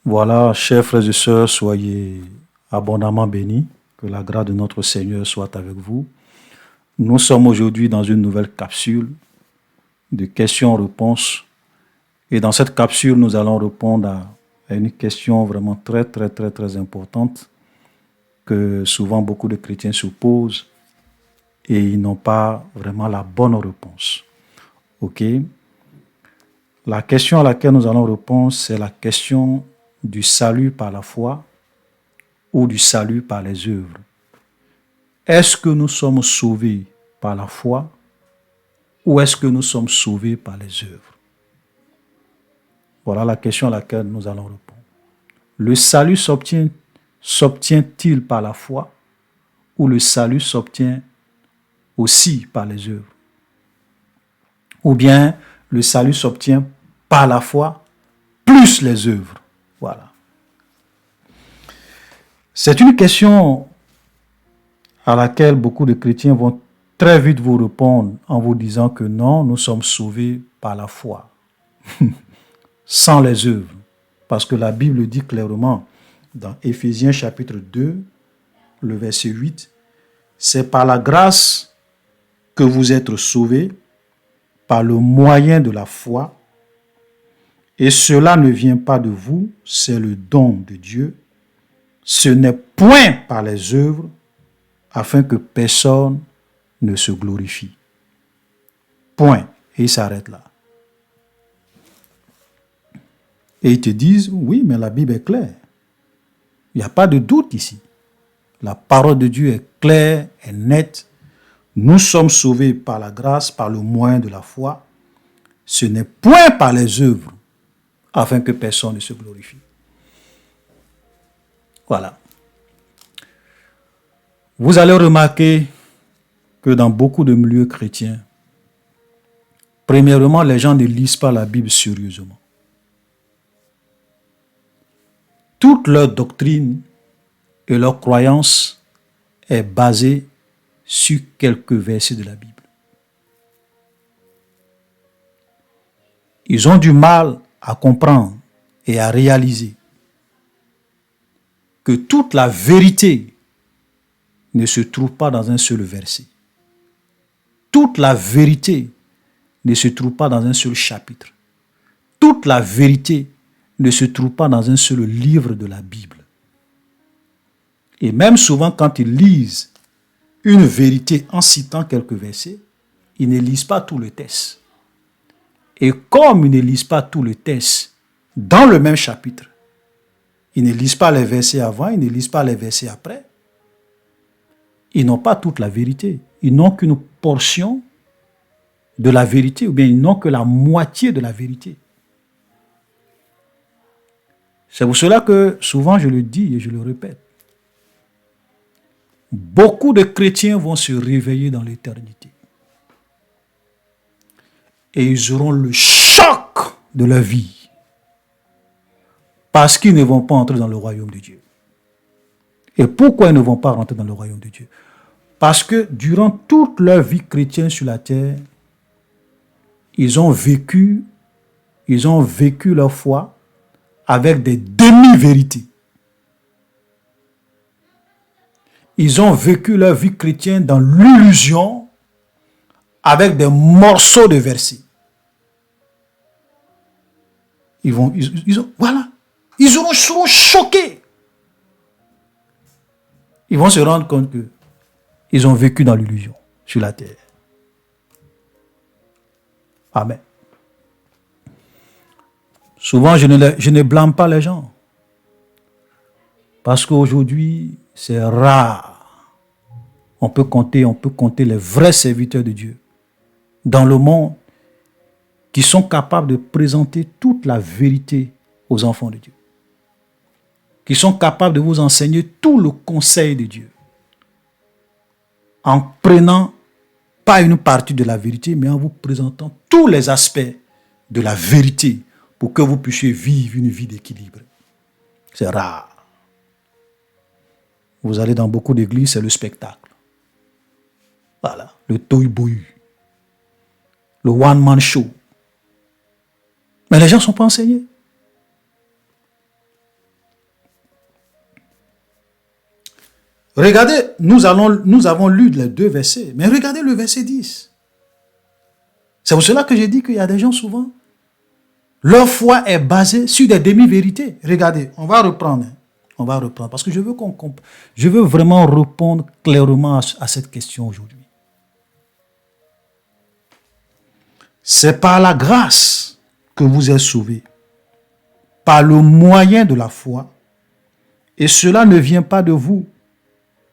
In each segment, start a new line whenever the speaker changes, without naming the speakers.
Voilà, chers frères et sœurs, soyez abondamment bénis. Que la grâce de notre Seigneur soit avec vous. Nous sommes aujourd'hui dans une nouvelle capsule de questions-réponses. Et dans cette capsule, nous allons répondre à une question vraiment très importante que souvent beaucoup de chrétiens se posent et ils n'ont pas vraiment la bonne réponse. OK? La question à laquelle nous allons répondre, c'est la question du salut par la foi ou du salut par les œuvres. Est-ce que nous sommes sauvés par la foi ou est-ce que nous sommes sauvés par les œuvres? Voilà la question à laquelle nous allons répondre. Le salut s'obtient-il par la foi ou le salut s'obtient aussi par les œuvres? Ou bien le salut s'obtient par la foi plus les œuvres? Voilà. C'est une question à laquelle beaucoup de chrétiens vont très vite vous répondre en vous disant que non, nous sommes sauvés par la foi, sans les œuvres. Parce que la Bible dit clairement dans Éphésiens chapitre 2, le verset 8, c'est par la grâce que vous êtes sauvés, par le moyen de la foi, et cela ne vient pas de vous, c'est le don de Dieu. Ce n'est point par les œuvres, afin que personne ne se glorifie. Point. Et il s'arrête là. Et ils te disent, oui, mais la Bible est claire. Il n'y a pas de doute ici. La parole de Dieu est claire, est nette. Nous sommes sauvés par la grâce, par le moyen de la foi. Ce n'est point par les œuvres, afin que personne ne se glorifie. Voilà. Vous allez remarquer que dans beaucoup de milieux chrétiens, premièrement, les gens ne lisent pas la Bible sérieusement. Toute leur doctrine et leur croyance est basée sur quelques versets de la Bible. Ils ont du mal à comprendre et à réaliser que toute la vérité ne se trouve pas dans un seul verset. Toute la vérité ne se trouve pas dans un seul chapitre. Toute la vérité ne se trouve pas dans un seul livre de la Bible. Et même souvent, quand ils lisent une vérité en citant quelques versets, ils ne lisent pas tout le texte. Et comme ils ne lisent pas tout le texte dans le même chapitre, ils ne lisent pas les versets avant, ils ne lisent pas les versets après, ils n'ont pas toute la vérité. Ils n'ont qu'une portion de la vérité, ou bien ils n'ont que la moitié de la vérité. C'est pour cela que souvent je le dis et je le répète. Beaucoup de chrétiens vont se réveiller dans l'éternité. Et ils auront le choc de leur vie. Parce qu'ils ne vont pas entrer dans le royaume de Dieu. Et pourquoi ils ne vont pas rentrer dans le royaume de Dieu? Parce que durant toute leur vie chrétienne sur la terre, ils ont vécu leur foi avec des demi-vérités. Ils ont vécu leur vie chrétienne dans l'illusion avec des morceaux de versets. Ils seront choqués. Ils vont se rendre compte qu'ils ont vécu dans l'illusion sur la terre. Amen. Souvent, je ne blâme pas les gens. Parce qu'aujourd'hui, c'est rare. On peut compter les vrais serviteurs de Dieu dans le monde qui sont capables de présenter toute la vérité aux enfants de Dieu. Qui sont capables de vous enseigner tout le conseil de Dieu. En prenant pas une partie de la vérité, mais en vous présentant tous les aspects de la vérité pour que vous puissiez vivre une vie d'équilibre. C'est rare. Vous allez dans beaucoup d'églises, c'est le spectacle. Voilà, le tohu-bohu, le one-man show. Mais les gens ne sont pas enseignés. Regardez, nous avons lu les 2 versets, mais regardez le verset 10. C'est pour cela que j'ai dit qu'il y a des gens souvent, leur foi est basée sur des demi-vérités. Regardez, on va reprendre. On va reprendre parce que je veux vraiment répondre clairement à cette question aujourd'hui. C'est par la grâce que vous êtes sauvés, par le moyen de la foi, et cela ne vient pas de vous,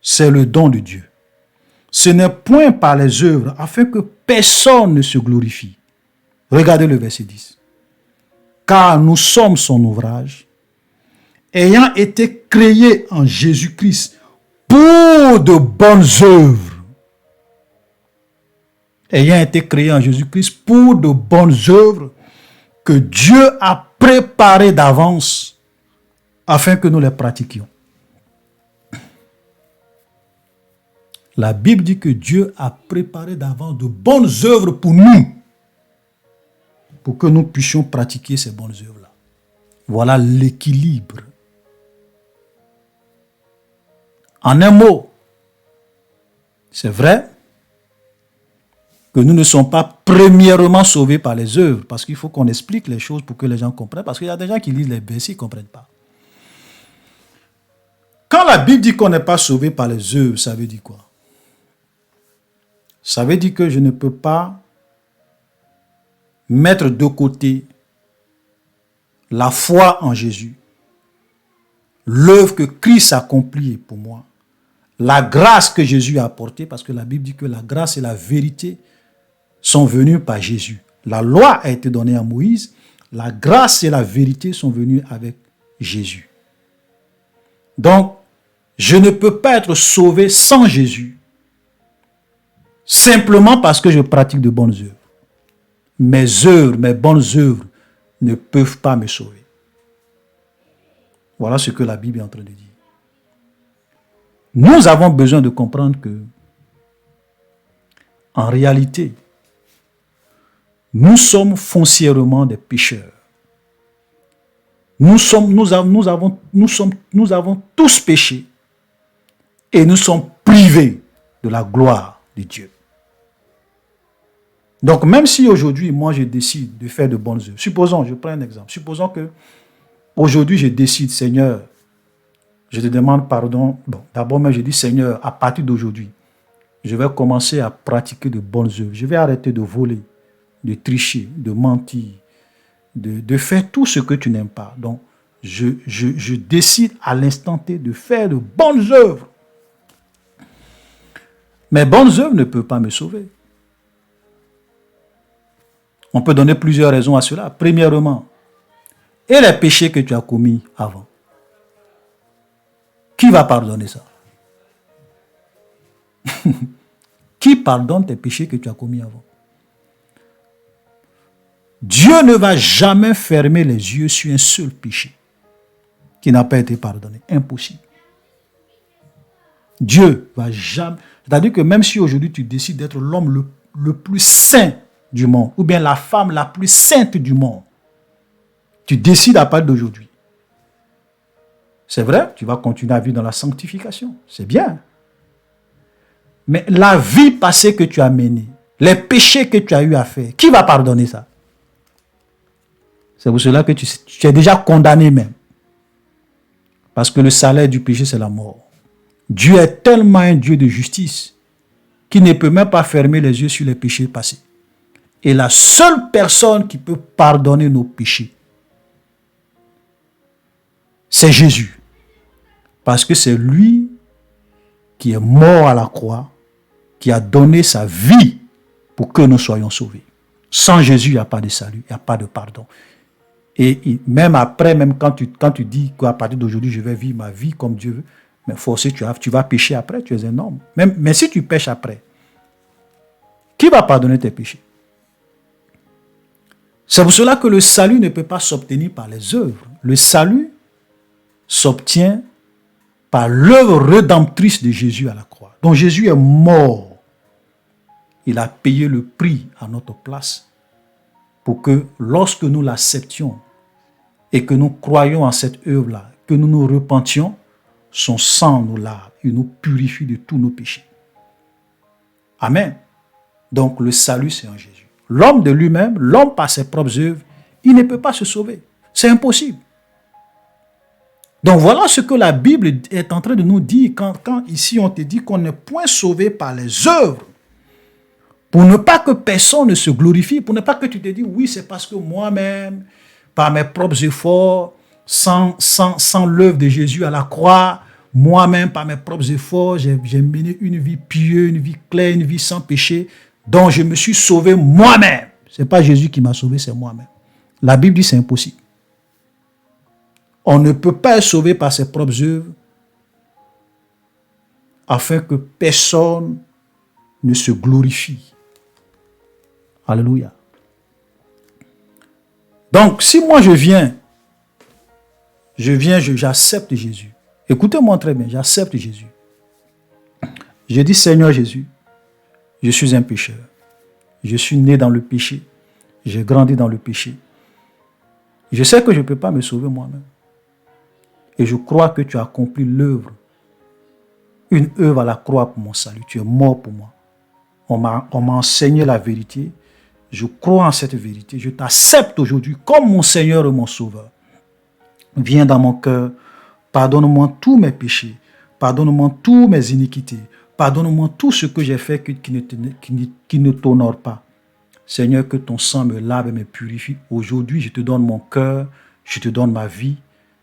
c'est le don de Dieu. Ce n'est point par les œuvres, afin que personne ne se glorifie. Regardez le verset 10. Car nous sommes son ouvrage, ayant été créés en Jésus-Christ pour de bonnes œuvres. Ayant été créés en Jésus-Christ pour de bonnes œuvres que Dieu a préparées d'avance afin que nous les pratiquions. La Bible dit que Dieu a préparé d'avance de bonnes œuvres pour nous, pour que nous puissions pratiquer ces bonnes œuvres-là. Voilà l'équilibre. En un mot, c'est vrai que nous ne sommes pas premièrement sauvés par les œuvres, parce qu'il faut qu'on explique les choses pour que les gens comprennent, parce qu'il y a des gens qui lisent les versets, ils ne comprennent pas. Quand la Bible dit qu'on n'est pas sauvé par les œuvres, ça veut dire quoi? Ça veut dire que je ne peux pas mettre de côté la foi en Jésus, l'œuvre que Christ a accomplie pour moi, la grâce que Jésus a apportée, parce que la Bible dit que la grâce et la vérité sont venues par Jésus. La loi a été donnée à Moïse, la grâce et la vérité sont venues avec Jésus. Donc, je ne peux pas être sauvé sans Jésus, simplement parce que je pratique de bonnes œuvres. Mes bonnes œuvres ne peuvent pas me sauver. Voilà ce que la Bible est en train de dire. Nous avons besoin de comprendre que, en réalité, nous sommes foncièrement des pécheurs. Nous avons tous péché et nous sommes privés de la gloire de Dieu. Donc, même si aujourd'hui, moi, je décide de faire de bonnes œuvres, supposons, je prends un exemple, supposons que aujourd'hui, je décide, Seigneur, je te demande pardon. Bon, d'abord, je dis, Seigneur, à partir d'aujourd'hui, je vais commencer à pratiquer de bonnes œuvres. Je vais arrêter de voler, de tricher, de mentir, de faire tout ce que tu n'aimes pas. Donc, je décide à l'instant T de faire de bonnes œuvres. Mes bonnes œuvres ne peuvent pas me sauver. On peut donner plusieurs raisons à cela. Premièrement, et les péchés que tu as commis avant? Qui va pardonner ça? Qui pardonne tes péchés que tu as commis avant? Dieu ne va jamais fermer les yeux sur un seul péché qui n'a pas été pardonné. Impossible. Dieu va jamais... C'est-à-dire que même si aujourd'hui tu décides d'être l'homme le plus saint du monde, ou bien la femme la plus sainte du monde, tu décides à partir d'aujourd'hui. C'est vrai, tu vas continuer à vivre dans la sanctification. C'est bien. Mais la vie passée que tu as menée, les péchés que tu as eu à faire, qui va pardonner ça? C'est pour cela que tu es déjà condamné même. Parce que le salaire du péché, c'est la mort. Dieu est tellement un Dieu de justice qu'il ne peut même pas fermer les yeux sur les péchés passés. Et la seule personne qui peut pardonner nos péchés, c'est Jésus. Parce que c'est lui qui est mort à la croix, qui a donné sa vie pour que nous soyons sauvés. Sans Jésus, il n'y a pas de salut, il n'y a pas de pardon. Et même après, même quand tu dis qu'à partir d'aujourd'hui, je vais vivre ma vie comme Dieu veut, mais forcé, tu vas pécher après, tu es un homme. Mais si tu pêches après, qui va pardonner tes péchés? C'est pour cela que le salut ne peut pas s'obtenir par les œuvres. Le salut s'obtient par l'œuvre rédemptrice de Jésus à la croix. Donc Jésus est mort. Il a payé le prix à notre place pour que lorsque nous l'acceptions et que nous croyons en cette œuvre-là, que nous nous repentions, son sang nous lave. il nous purifie de tous nos péchés. Amen. Donc le salut, c'est en Jésus. L'homme de lui-même, l'homme par ses propres œuvres, il ne peut pas se sauver. C'est impossible. Donc voilà ce que la Bible est en train de nous dire quand ici on te dit qu'on n'est point sauvé par les œuvres. Pour ne pas que personne ne se glorifie, pour ne pas que tu te dis oui, c'est parce que moi-même, par mes propres efforts, sans l'œuvre de Jésus à la croix, moi-même, par mes propres efforts, j'ai mené une vie pieuse, une vie claire, une vie sans péché, dont je me suis sauvé moi-même. Ce n'est pas Jésus qui m'a sauvé, c'est moi-même. La Bible dit que c'est impossible. On ne peut pas être sauvé par ses propres œuvres afin que personne ne se glorifie. Alléluia. Donc, si moi j'accepte Jésus. Écoutez-moi très bien, j'accepte Jésus. Je dis, Seigneur Jésus, je suis un pécheur. Je suis né dans le péché. J'ai grandi dans le péché. Je sais que je ne peux pas me sauver moi-même. Et je crois que tu as accompli l'œuvre. Une œuvre à la croix pour mon salut. Tu es mort pour moi. On m'a enseigné la vérité. Je crois en cette vérité. Je t'accepte aujourd'hui comme mon Seigneur et mon Sauveur. Viens dans mon cœur. Pardonne-moi tous mes péchés. Pardonne-moi toutes mes iniquités. Pardonne-moi tout ce que j'ai fait qui ne t'honore pas. Seigneur, que ton sang me lave et me purifie. Aujourd'hui, je te donne mon cœur. Je te donne ma vie.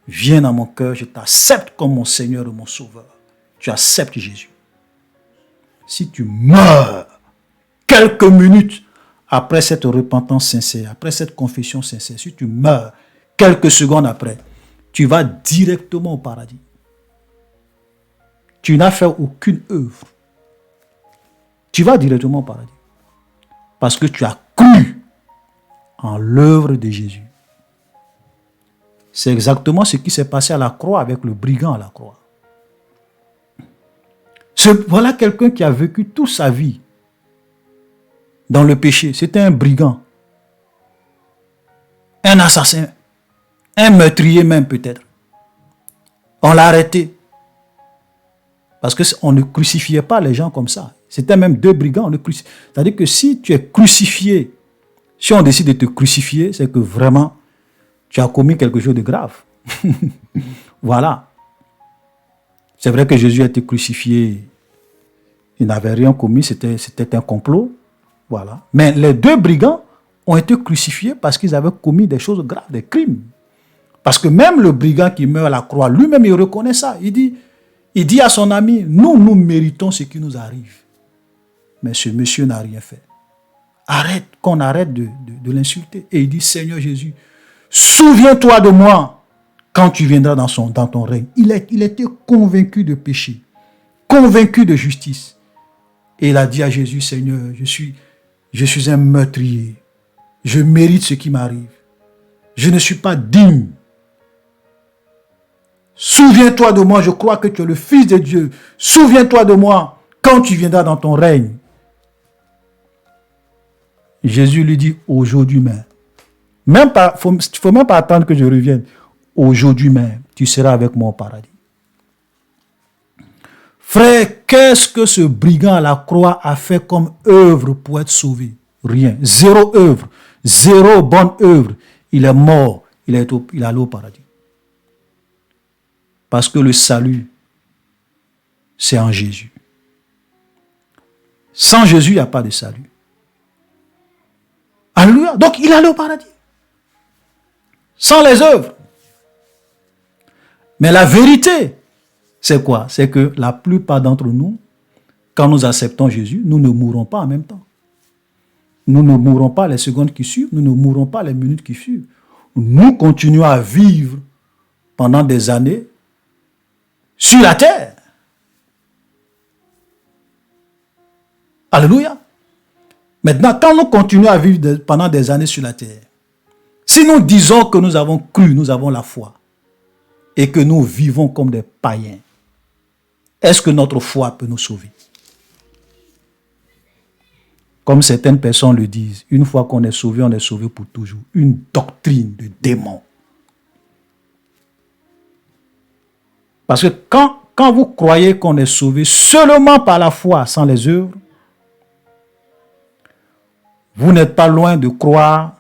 Viens dans mon cœur. Je t'accepte comme mon Seigneur et mon Sauveur. Tu acceptes Jésus. Si tu meurs quelques minutes après cette repentance sincère, après cette confession sincère, si tu meurs quelques secondes après, tu vas directement au paradis. Tu n'as fait aucune œuvre. Tu vas directement au paradis. Parce que tu as cru en l'œuvre de Jésus. C'est exactement ce qui s'est passé à la croix avec le brigand à la croix. Voilà quelqu'un qui a vécu toute sa vie dans le péché. C'était un brigand, un assassin, un meurtrier même peut-être. On l'a arrêté. Parce qu'on ne crucifiait pas les gens comme ça. C'était même deux brigands. C'est-à-dire que si tu es crucifié, si on décide de te crucifier, c'est que vraiment, tu as commis quelque chose de grave. Voilà. C'est vrai que Jésus a été crucifié. Il n'avait rien commis, c'était un complot. Voilà. Mais les deux brigands ont été crucifiés parce qu'ils avaient commis des choses graves, des crimes. Parce que même le brigand qui meurt à la croix, lui-même, il reconnaît ça. Il dit à son ami, nous méritons ce qui nous arrive. Mais ce monsieur n'a rien fait. Qu'on arrête de l'insulter. Et il dit, Seigneur Jésus, souviens-toi de moi quand tu viendras dans ton règne. Il était convaincu de péché, convaincu de justice. Et il a dit à Jésus, Seigneur, je suis un meurtrier. Je mérite ce qui m'arrive. Je ne suis pas digne. Souviens-toi de moi, je crois que tu es le Fils de Dieu. Souviens-toi de moi quand tu viendras dans ton règne. Jésus lui dit, aujourd'hui même. Faut même pas attendre que je revienne. Aujourd'hui même, tu seras avec moi au paradis. Frère, qu'est-ce que ce brigand à la croix a fait comme œuvre pour être sauvé? Rien. Zéro œuvre. Zéro bonne œuvre. Il est mort. Il est allé au paradis. Parce que le salut, c'est en Jésus. Sans Jésus, il n'y a pas de salut. Alléluia. Donc, il est allé au paradis. Sans les œuvres. Mais la vérité, c'est quoi? C'est que la plupart d'entre nous, quand nous acceptons Jésus, nous ne mourrons pas en même temps. Nous ne mourrons pas les secondes qui suivent, nous ne mourrons pas les minutes qui suivent. Nous continuons à vivre pendant des années sur la terre. Alléluia. Maintenant, quand nous continuons à vivre pendant des années sur la terre, si nous disons que nous avons cru, nous avons la foi, et que nous vivons comme des païens, est-ce que notre foi peut nous sauver? Comme certaines personnes le disent, une fois qu'on est sauvé pour toujours. Une doctrine de démon. Parce que quand vous croyez qu'on est sauvé seulement par la foi, sans les œuvres, vous n'êtes pas loin de croire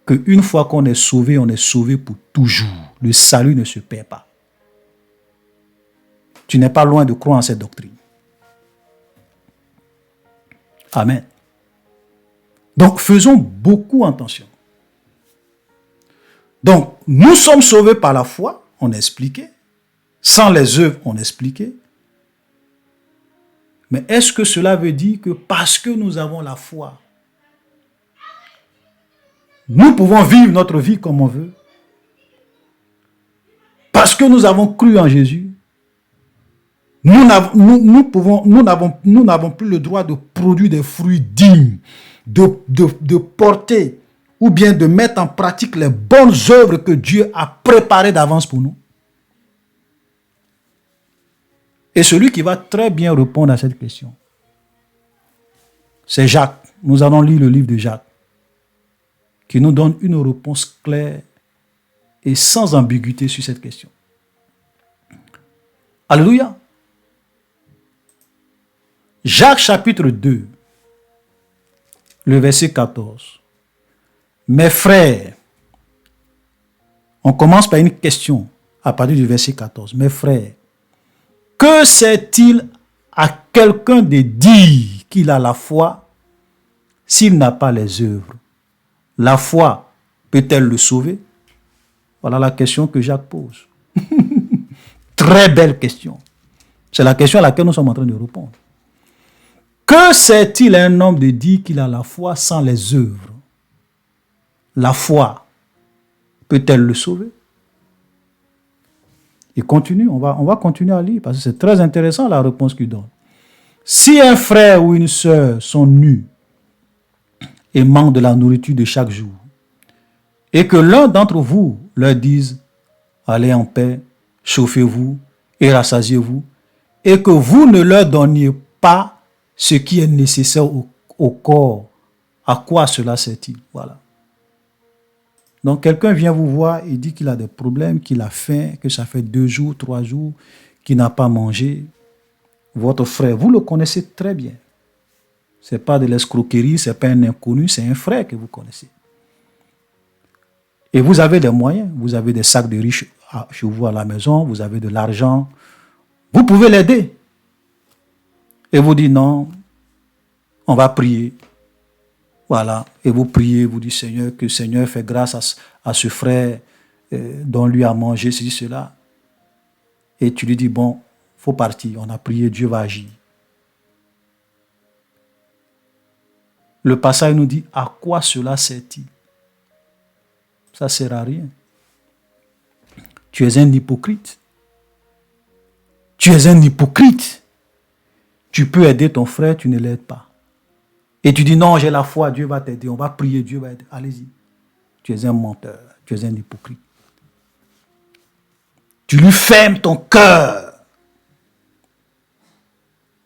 qu'une fois qu'on est sauvé, on est sauvé pour toujours. Le salut ne se perd pas. Tu n'es pas loin de croire en cette doctrine. Amen. Donc, faisons beaucoup attention. Donc, nous sommes sauvés par la foi, on a expliqué. Sans les œuvres, on a expliqué. Mais est-ce que cela veut dire que parce que nous avons la foi, nous pouvons vivre notre vie comme on veut? Parce que nous avons cru en Jésus, nous n'avons plus le droit de produire des fruits dignes, de porter ou bien de mettre en pratique les bonnes œuvres que Dieu a préparées d'avance pour nous. Et celui qui va très bien répondre à cette question, c'est Jacques. Nous allons lire le livre de Jacques, qui nous donne une réponse claire et sans ambiguïté sur cette question. Alléluia. Jacques chapitre 2, le verset 14. Mes frères, on commence par une question à partir du verset 14. Mes frères, que sert-il à quelqu'un de dire qu'il a la foi s'il n'a pas les œuvres? La foi peut-elle le sauver? Voilà la question que Jacques pose. Très belle question. C'est la question à laquelle nous sommes en train de répondre. Que sert-il à un homme de dire qu'il a la foi sans les œuvres? La foi peut-elle le sauver? Il continue, on va continuer à lire parce que c'est très intéressant la réponse qu'il donne. Si un frère ou une sœur sont nus et manquent de la nourriture de chaque jour, et que l'un d'entre vous leur dise « Allez en paix, chauffez-vous et rassasiez-vous », et que vous ne leur donniez pas ce qui est nécessaire au corps, à quoi cela sert-il? Voilà. Donc quelqu'un vient vous voir et dit qu'il a des problèmes, qu'il a faim, que ça fait 2 jours, 3 jours, qu'il n'a pas mangé. Votre frère, vous le connaissez très bien. Ce n'est pas de l'escroquerie, ce n'est pas un inconnu, c'est un frère que vous connaissez. Et vous avez des moyens, vous avez des sacs de riches chez vous à la maison, vous avez de l'argent, vous pouvez l'aider. Et vous dites non, on va prier. Voilà, et vous priez, vous dites Seigneur, que le Seigneur fait grâce à ce frère dont lui a mangé ceci, cela. Et tu lui dis, bon, il faut partir, on a prié, Dieu va agir. Le passage nous dit, à quoi cela sert-il? Ça ne sert à rien. Tu es un hypocrite. Tu es un hypocrite. Tu peux aider ton frère, tu ne l'aides pas. Et tu dis non, j'ai la foi, Dieu va t'aider, on va prier, Dieu va aider. Allez-y. Tu es un menteur, tu es un hypocrite. Tu lui fermes ton cœur.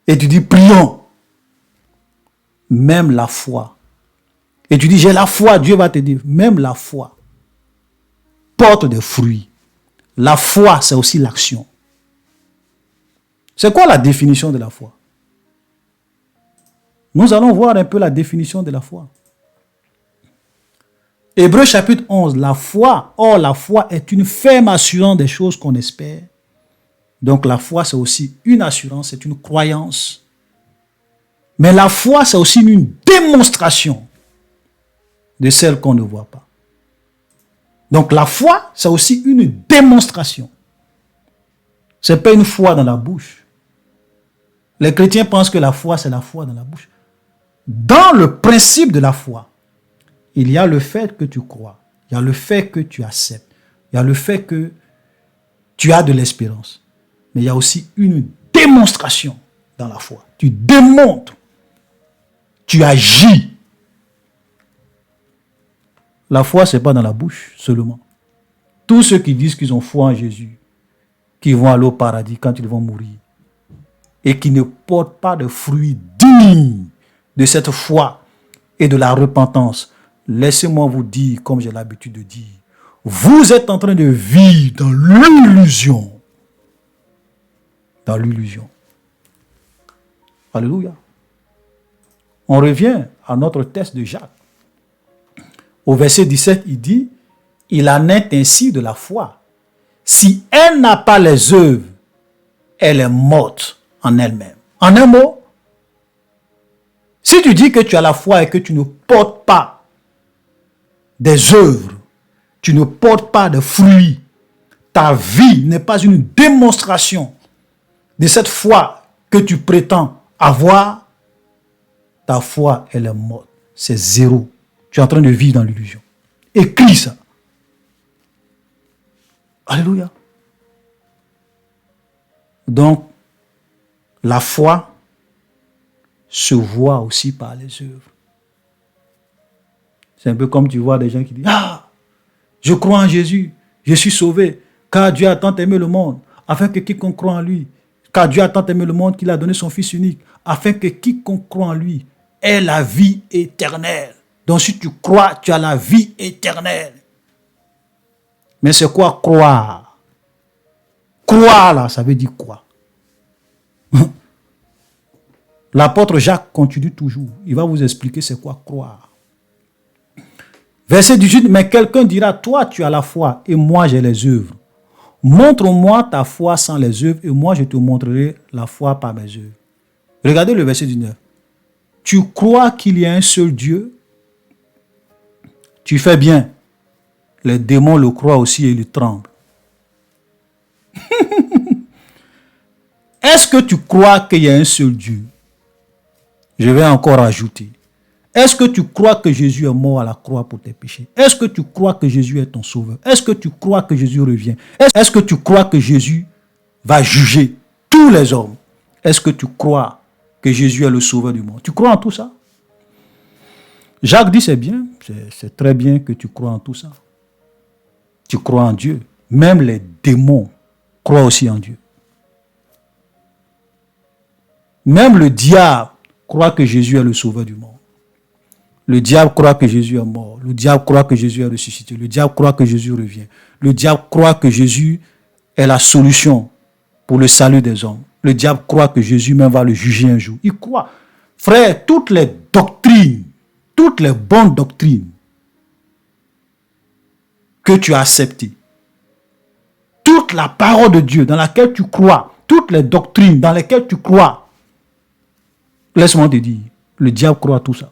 Et tu dis prions. Même la foi. Et tu dis j'ai la foi, Dieu va t'aider. Même la foi porte des fruits. La foi, c'est aussi l'action. C'est quoi la définition de la foi? Nous allons voir un peu la définition de la foi. Hébreux chapitre 11, la foi. Or, la foi est une ferme assurance des choses qu'on espère. Donc, la foi, c'est aussi une assurance, c'est une croyance. Mais la foi, c'est aussi une démonstration de celle qu'on ne voit pas. Donc, la foi, c'est aussi une démonstration. Ce n'est pas une foi dans la bouche. Les chrétiens pensent que la foi, c'est la foi dans la bouche. Dans le principe de la foi, il y a le fait que tu crois, il y a le fait que tu acceptes, il y a le fait que tu as de l'espérance. Mais il y a aussi une démonstration dans la foi. Tu démontres, tu agis. La foi, ce n'est pas dans la bouche seulement. Tous ceux qui disent qu'ils ont foi en Jésus, qui vont aller au paradis quand ils vont mourir, et qui ne portent pas de fruits dignes de cette foi et de la repentance, laissez-moi vous dire, comme j'ai l'habitude de dire, vous êtes en train de vivre dans l'illusion dans l'illusion. Alléluia. On revient à notre texte de Jacques. Au verset 17, il dit, il en est ainsi de la foi. Si elle n'a pas les œuvres, elle est morte en elle-même. En un mot, si tu dis que tu as la foi et que tu ne portes pas des œuvres, tu ne portes pas de fruits, ta vie n'est pas une démonstration de cette foi que tu prétends avoir, ta foi, elle est morte. C'est zéro. Tu es en train de vivre dans l'illusion. Écris ça. Alléluia. Donc, la foi se voit aussi par les œuvres. C'est un peu comme tu vois des gens qui disent, ah, je crois en Jésus, je suis sauvé, car Dieu a tant aimé le monde, afin que quiconque croit en lui, car Dieu a tant aimé le monde qu'il a donné son Fils unique, afin que quiconque croit en lui ait la vie éternelle. Donc si tu crois, tu as la vie éternelle. Mais c'est quoi croire? Croire là, ça veut dire quoi? L'apôtre Jacques continue toujours. Il va vous expliquer c'est quoi croire. Verset 18, mais quelqu'un dira, toi tu as la foi et moi j'ai les œuvres. Montre-moi ta foi sans les œuvres et moi je te montrerai la foi par mes œuvres. Regardez le verset 19. Tu crois qu'il y a un seul Dieu? Tu fais bien. Les démons le croient aussi et ils tremblent. Est-ce que tu crois qu'il y a un seul Dieu? Je vais encore ajouter. Est-ce que tu crois que Jésus est mort à la croix pour tes péchés? Est-ce que tu crois que Jésus est ton sauveur? Est-ce que tu crois que Jésus revient? Est-ce que tu crois que Jésus va juger tous les hommes? Est-ce que tu crois que Jésus est le sauveur du monde? Tu crois en tout ça? Jacques dit c'est bien, c'est très bien que tu crois en tout ça. Tu crois en Dieu. Même les démons croient aussi en Dieu. Même le diable croit que Jésus est le sauveur du monde. Le diable croit que Jésus est mort. Le diable croit que Jésus est ressuscité. Le diable croit que Jésus revient. Le diable croit que Jésus est la solution pour le salut des hommes. Le diable croit que Jésus même va le juger un jour. Il croit. Frère, toutes les doctrines, toutes les bonnes doctrines que tu as acceptées, toute la parole de Dieu dans laquelle tu crois, toutes les doctrines dans lesquelles tu crois, laisse-moi te dire, le diable croit tout ça.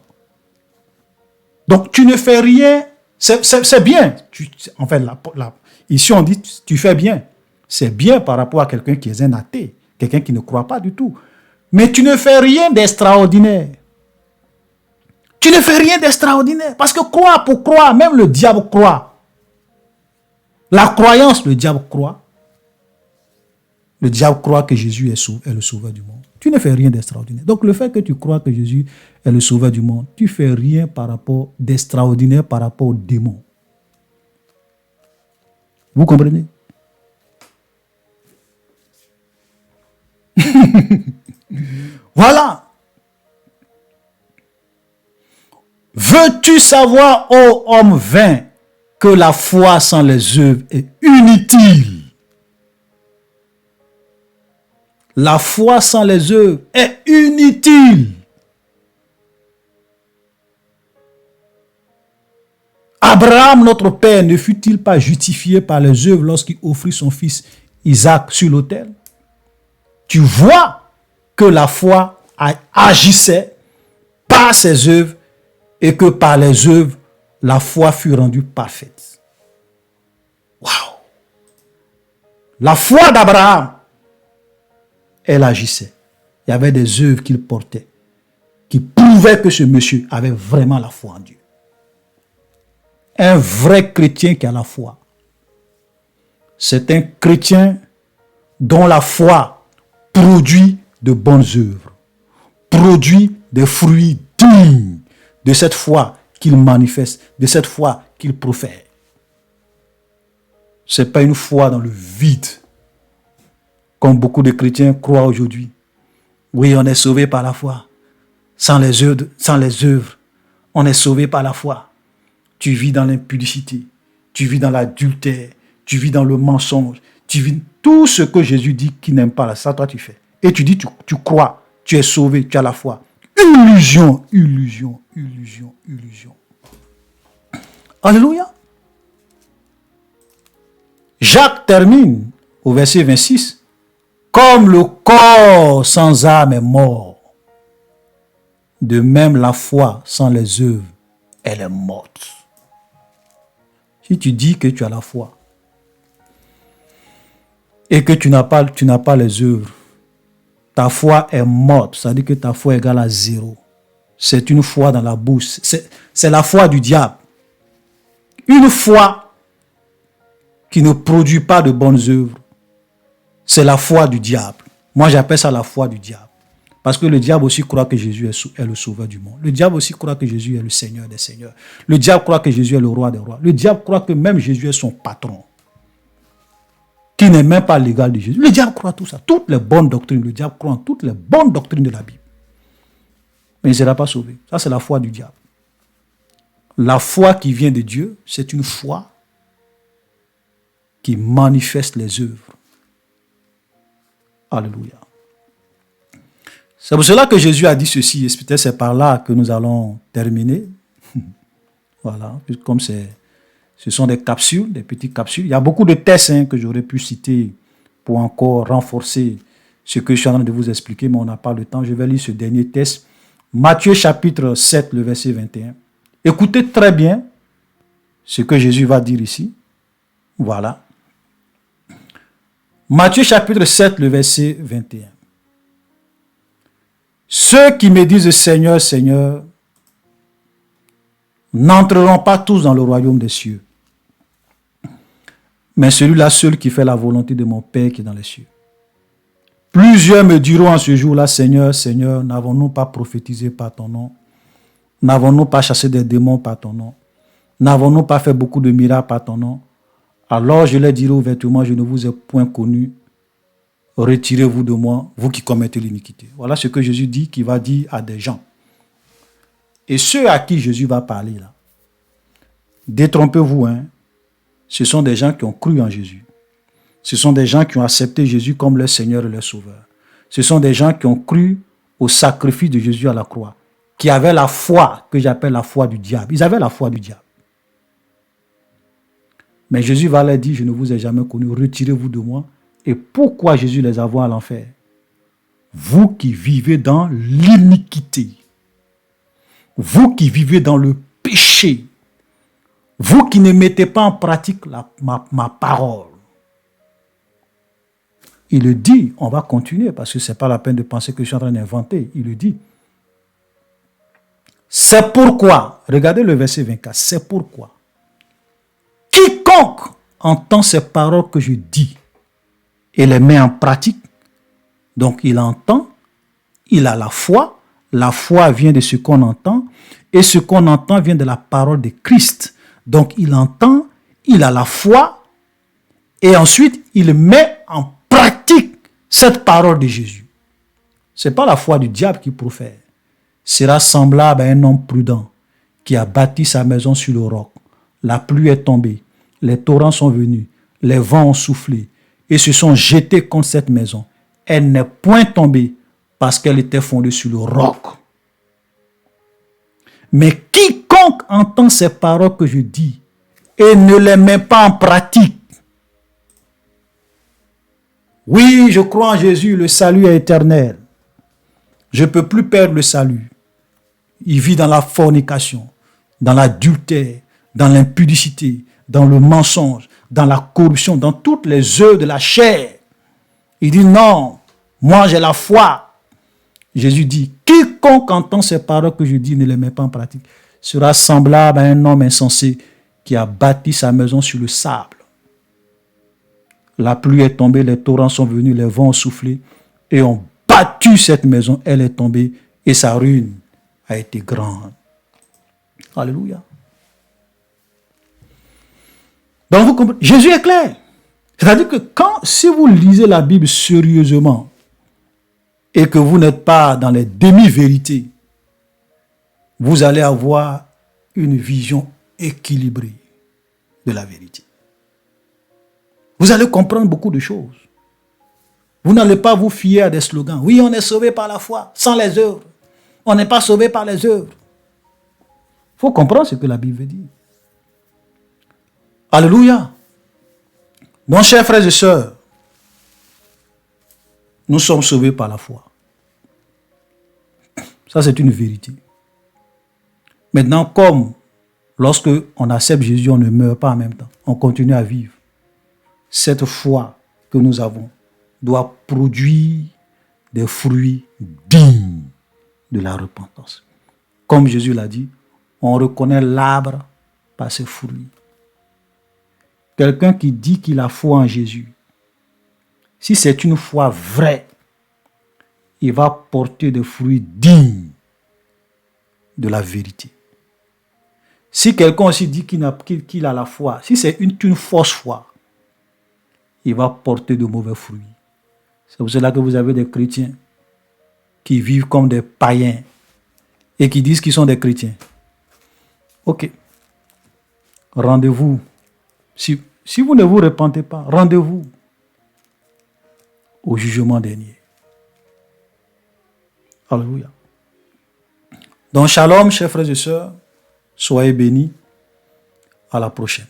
Donc, tu ne fais rien, c'est bien. En fait, ici, on dit, tu fais bien. C'est bien par rapport à quelqu'un qui est un athée, quelqu'un qui ne croit pas du tout. Mais tu ne fais rien d'extraordinaire. Tu ne fais rien d'extraordinaire. Parce que croire pour croire, même le diable croit. La croyance, le diable croit. Le diable croit que Jésus est le sauveur du monde. Tu ne fais rien d'extraordinaire. Donc le fait que tu crois que Jésus est le sauveur du monde, tu ne fais rien par rapport d'extraordinaire par rapport aux démons. Vous comprenez? Voilà. Veux-tu savoir, ô homme vain, que la foi sans les œuvres est inutile? La foi sans les œuvres est inutile. Abraham, notre père, ne fut-il pas justifié par les œuvres lorsqu'il offrit son fils Isaac sur l'autel? Tu vois que la foi agissait par ses œuvres et que par les œuvres, la foi fut rendue parfaite. Waouh! La foi d'Abraham, elle agissait. Il y avait des œuvres qu'il portait qui prouvaient que ce monsieur avait vraiment la foi en Dieu. Un vrai chrétien qui a la foi, c'est un chrétien dont la foi produit de bonnes œuvres, produit des fruits dignes de cette foi qu'il manifeste, de cette foi qu'il profère. Ce n'est pas une foi dans le vide, comme beaucoup de chrétiens croient aujourd'hui. Oui, on est sauvé par la foi. Sans les œuvres, on est sauvé par la foi. Tu vis dans l'impudicité, tu vis dans l'adultère, tu vis dans le mensonge, Tout ce que Jésus dit qu'il n'aime pas, là, ça, toi, tu fais. Et tu dis, tu crois, tu es sauvé, tu as la foi. Illusion, illusion, illusion, illusion. Alléluia. Jacques termine au verset 26. Comme le corps sans âme est mort, de même la foi sans les œuvres, elle est morte. Si tu dis que tu as la foi et que tu n'as pas les œuvres, ta foi est morte. Ça veut dire que ta foi est égale à zéro. C'est une foi dans la bouche. C'est la foi du diable. Une foi qui ne produit pas de bonnes œuvres, c'est la foi du diable. Moi, j'appelle ça la foi du diable. Parce que le diable aussi croit que Jésus est le sauveur du monde. Le diable aussi croit que Jésus est le Seigneur des seigneurs. Le diable croit que Jésus est le roi des rois. Le diable croit que même Jésus est son patron, qui n'est même pas l'égal de Jésus. Le diable croit tout ça. Toutes les bonnes doctrines, le diable croit en toutes les bonnes doctrines de la Bible. Mais il ne sera pas sauvé. Ça, c'est la foi du diable. La foi qui vient de Dieu, c'est une foi qui manifeste les œuvres. Alléluia. C'est pour cela que Jésus a dit ceci, et peut-être c'est par là que nous allons terminer. Voilà, comme ce sont des capsules, des petites capsules. Il y a beaucoup de textes que j'aurais pu citer pour encore renforcer ce que je suis en train de vous expliquer, mais on n'a pas le temps. Je vais lire ce dernier texte. Matthieu chapitre 7, le verset 21. Écoutez très bien ce que Jésus va dire ici. Voilà. Matthieu chapitre 7, le verset 21. Ceux qui me disent Seigneur, Seigneur, n'entreront pas tous dans le royaume des cieux, mais celui-là seul qui fait la volonté de mon Père qui est dans les cieux. Plusieurs me diront en ce jour-là, Seigneur, Seigneur, n'avons-nous pas prophétisé par ton nom? N'avons-nous pas chassé des démons par ton nom? N'avons-nous pas fait beaucoup de miracles par ton nom? Alors je leur dirai ouvertement, je ne vous ai point connu. Retirez-vous de moi, vous qui commettez l'iniquité. Voilà ce que Jésus dit, qu'il va dire à des gens. Et ceux à qui Jésus va parler là, détrompez-vous, ce sont des gens qui ont cru en Jésus. Ce sont des gens qui ont accepté Jésus comme leur Seigneur et leur Sauveur. Ce sont des gens qui ont cru au sacrifice de Jésus à la croix, qui avaient la foi que j'appelle la foi du diable. Ils avaient la foi du diable. Mais Jésus va leur dire, je ne vous ai jamais connu, retirez-vous de moi. Et pourquoi Jésus les a envoyés à l'enfer? Vous qui vivez dans l'iniquité, vous qui vivez dans le péché, vous qui ne mettez pas en pratique ma parole. Il le dit, on va continuer parce que ce n'est pas la peine de penser que je suis en train d'inventer. Il le dit. C'est pourquoi, regardez le verset 24, c'est pourquoi quiconque entend ces paroles que je dis et les met en pratique, donc il entend, il a la foi vient de ce qu'on entend, et ce qu'on entend vient de la parole de Christ. Donc il entend, il a la foi, et ensuite il met en pratique cette parole de Jésus. Ce n'est pas la foi du diable qui profère. Sera semblable à un homme prudent qui a bâti sa maison sur le roc. La pluie est tombée, les torrents sont venus, les vents ont soufflé, et se sont jetés contre cette maison. Elle n'est point tombée parce qu'elle était fondée sur le roc. Mais quiconque entend ces paroles que je dis et ne les met pas en pratique. Oui, je crois en Jésus, le salut est éternel. Je ne peux plus perdre le salut. Il vit dans la fornication, dans l'adultère, dans l'impudicité, dans le mensonge, dans la corruption, dans toutes les œuvres de la chair. Il dit non, moi j'ai la foi. Jésus dit, quiconque entend ces paroles que je dis ne les met pas en pratique, sera semblable à un homme insensé qui a bâti sa maison sur le sable. La pluie est tombée, les torrents sont venus, les vents ont soufflé et ont battu cette maison. Elle est tombée et sa ruine a été grande. Alléluia. Donc vous comprenez, Jésus est clair. C'est-à-dire que si vous lisez la Bible sérieusement et que vous n'êtes pas dans les demi-vérités, vous allez avoir une vision équilibrée de la vérité. Vous allez comprendre beaucoup de choses. Vous n'allez pas vous fier à des slogans. Oui, on est sauvé par la foi, sans les œuvres. On n'est pas sauvé par les œuvres. Il faut comprendre ce que la Bible dit. Alléluia. Donc, chers frères et sœurs, nous sommes sauvés par la foi. Ça, c'est une vérité. Maintenant, comme lorsque on accepte Jésus, on ne meurt pas en même temps. On continue à vivre. Cette foi que nous avons doit produire des fruits dignes de la repentance. Comme Jésus l'a dit, on reconnaît l'arbre par ses fruits. Quelqu'un qui dit qu'il a foi en Jésus, si c'est une foi vraie, il va porter des fruits dignes de la vérité. Si quelqu'un aussi dit qu'il a la foi, si c'est une fausse foi, il va porter de mauvais fruits. C'est pour cela que vous avez des chrétiens qui vivent comme des païens et qui disent qu'ils sont des chrétiens. Ok. Rendez-vous. Si vous ne vous repentez pas, rendez-vous au jugement dernier. Alléluia. Donc, shalom, chers frères et sœurs. Soyez bénis. À la prochaine.